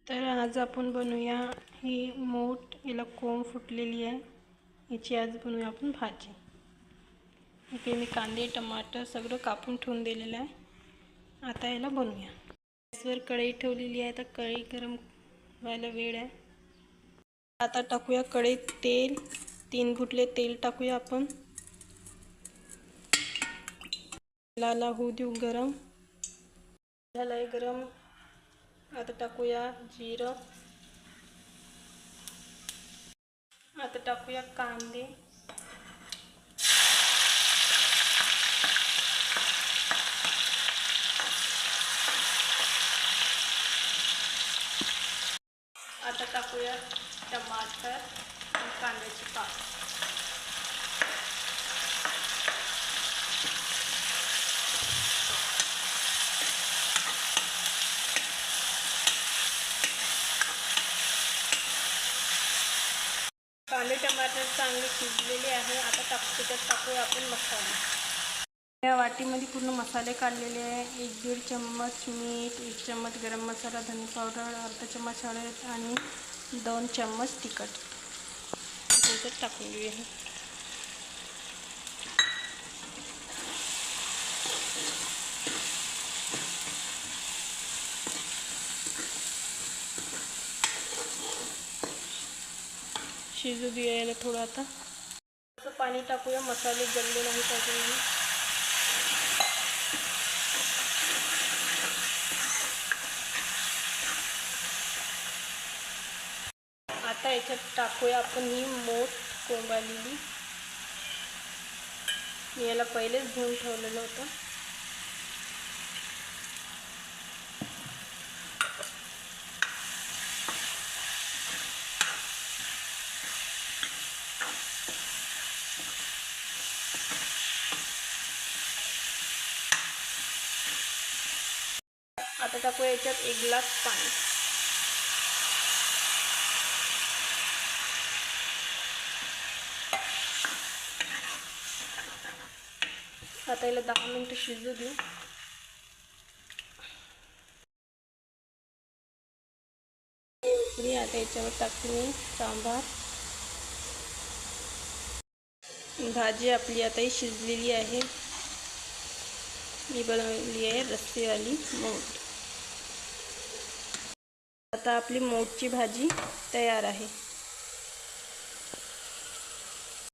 तर आज आपण बनवूया ही मोठ, याला कोंब फुटलेली आहे, याची आज बनवूया आपण भाजी। इथे मी कांदे टमाटर सगळं कापून ठेवून दिलेलं आहे। आता याला बनवूया। गॅसवर कढई ठेवलेली आहे, तर कढई गरम व्हायला वेळ आहे। आता टाकूया कढईत तेल, 3 गुटले तेल टाकूया आपण। लाल होऊ देऊ गरम, झालंय गरम। आता टाकूया जिरं, आता टाकूया कांदे, आता टाकूया टमाटर आणि कांद्याची पात, कांदे टमाटर चांगले शिजलेले आहे। आता त्याच्यात टाकूया आपण मसाला। या वाटीमध्ये पूर्ण मसाले काढलेले आहे। 1-1.5 चम्मच मीठ, 1 चम्मच गरम मसाला, धने पावडर, अर्धा चम्मच हळद आणि 2 चम्मच तिखट त्याच्यात टाकून घेऊया। शिजू द्यायला थोडं। आता असं पाणी टाकूया, मसाले जळले नाही पाहिजे। आता याच्यात टाकूया आपण ही मोठ कोंब आलेली, मी याला पहिलेच धुवून ठेवलेलं होतं। आता टाकूया याच्यात 1 ग्लास पाणी। आता याला 10 मिनिटं शिजू देऊ। आता याच्यावर टाकून सांबार। भाजी आपली आता ही शिजलेली आहे। मी बनवली आहे रस्सेवाली मोठ। आता आपली मोठची भाजी तयार आहे।